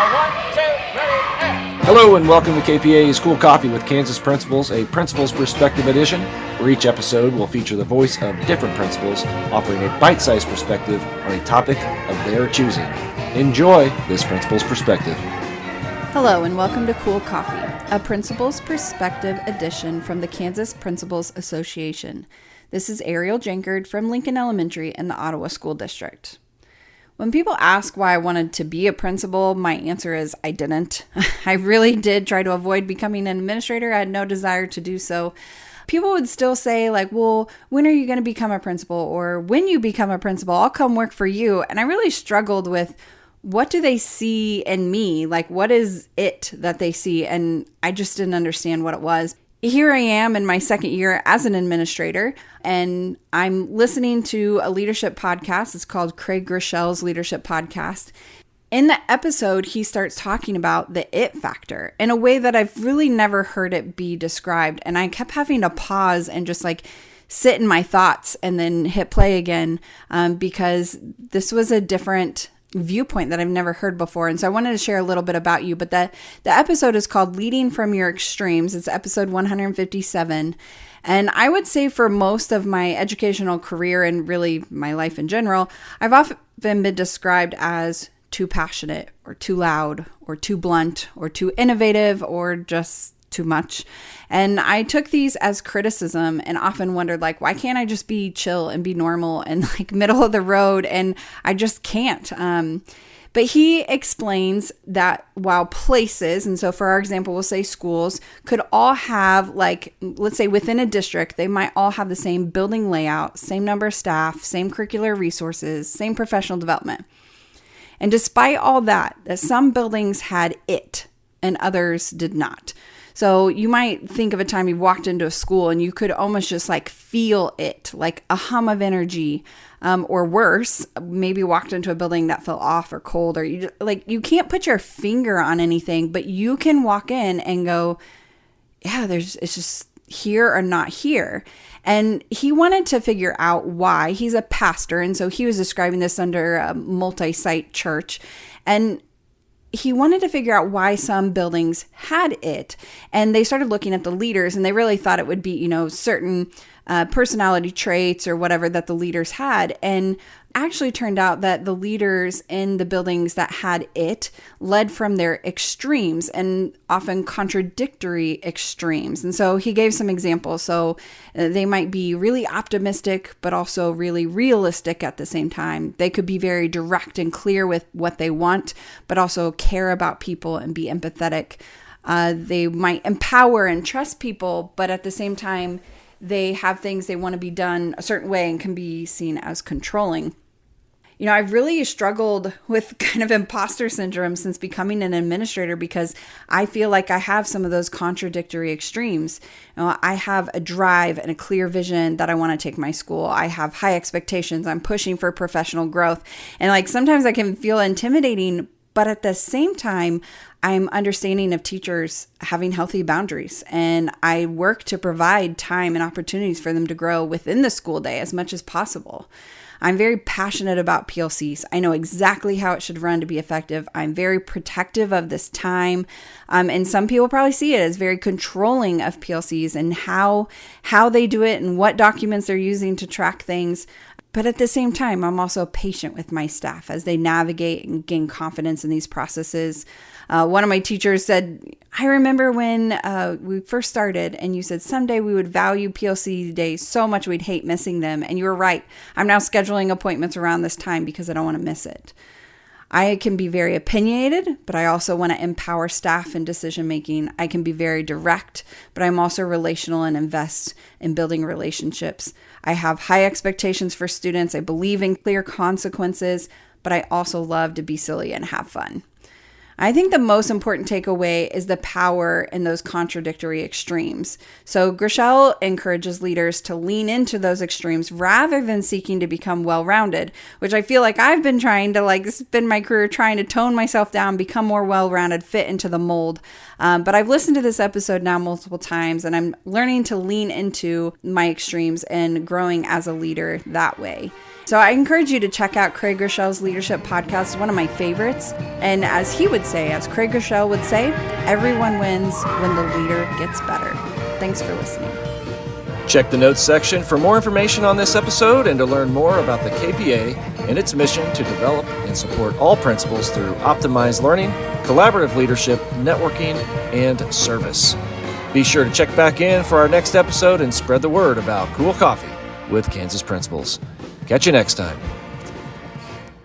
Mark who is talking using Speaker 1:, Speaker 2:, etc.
Speaker 1: 1, 2, ready, and...
Speaker 2: Hello and welcome to KPA's Cool Coffee with Kansas Principals, a Principals Perspective edition, where each episode will feature the voice of different principals offering a bite-sized perspective on a topic of their choosing. Enjoy this Principals Perspective.
Speaker 3: Hello and welcome to Cool Coffee, a Principals Perspective edition from the Kansas Principals Association. This is Ariel Jankord from Lincoln Elementary in the Ottawa School District. When people ask why I wanted to be a principal, my answer is I didn't. I really did try to avoid becoming an administrator. I had no desire to do so. People would still say like, well, when are you going to become a principal? Or when you become a principal, I'll come work for you. And I really struggled with what do they see in me? Like, what is it that they see? And I just didn't understand what it was. Here I am in my second year as an administrator, and I'm listening to a leadership podcast. It's called Craig Groeschel's Leadership Podcast. In the episode, he starts talking about the it factor in a way that I've really never heard it be described. And I kept having to pause and just like sit in my thoughts and then hit play again because this was a different viewpoint that I've never heard before. And so I wanted to share a little bit about you, but the episode is called Leading from Your Extremes. It's episode 157. And I would say for most of my educational career and really my life in general, I've often been described as too passionate or too loud or too blunt or too innovative or just too much. And I took these as criticism and often wondered like, why can't I just be chill and be normal and like middle of the road? And I just can't. But he explains that while places, and so for our example, we'll say schools, could all have like, let's say within a district, they might all have the same building layout, same number of staff, same curricular resources, same professional development. And despite all that some buildings had it and others did not. So you might think of a time you've walked into a school and you could almost just like feel it, like a hum of energy, or worse, maybe walked into a building that felt off or cold, or you can't put your finger on anything, but you can walk in and go, yeah, it's just here or not here. And he wanted to figure out why. He's a pastor, and so he was describing this under a multi-site church, and he wanted to figure out why some buildings had it. And they started looking at the leaders, and they really thought it would be, certain personality traits or whatever that the leaders had. And actually turned out that the leaders in the buildings that had it led from their extremes and often contradictory extremes. And so he gave some examples. So they might be really optimistic, but also really realistic at the same time. They could be very direct and clear with what they want, but also care about people and be empathetic. They might empower and trust people, but at the same time, they have things they want to be done a certain way and can be seen as controlling. I've really struggled with kind of imposter syndrome since becoming an administrator because I feel like I have some of those contradictory extremes. I have a drive and a clear vision that I want to take my school. I have high expectations. I'm pushing for professional growth. And like sometimes I can feel intimidating, but at the same time, I'm understanding of teachers having healthy boundaries, and I work to provide time and opportunities for them to grow within the school day as much as possible. I'm very passionate about PLCs. I know exactly how it should run to be effective. I'm very protective of this time. And some people probably see it as very controlling of PLCs and how they do it and what documents they're using to track things. But at the same time, I'm also patient with my staff as they navigate and gain confidence in these processes. One of my teachers said, I remember when we first started and you said someday we would value PLC days so much we'd hate missing them. And you were right. I'm now scheduling appointments around this time because I don't want to miss it. I can be very opinionated, but I also want to empower staff in decision making. I can be very direct, but I'm also relational and invest in building relationships. I have high expectations for students. I believe in clear consequences, but I also love to be silly and have fun. I think the most important takeaway is the power in those contradictory extremes. So Groeschel encourages leaders to lean into those extremes rather than seeking to become well-rounded, which I feel like I've been trying to spend my career trying to tone myself down, become more well-rounded, fit into the mold. But I've listened to this episode now multiple times, and I'm learning to lean into my extremes and growing as a leader that way. So I encourage you to check out Craig Groeschel's Leadership Podcast, one of my favorites. And as he would say, as Craig Groeschel would say, everyone wins when the leader gets better. Thanks for listening.
Speaker 2: Check the notes section for more information on this episode and to learn more about the KPA and its mission to develop and support all principals through optimized learning, collaborative leadership, networking, and service. Be sure to check back in for our next episode and spread the word about cool coffee with Kansas Principals. Catch you next time.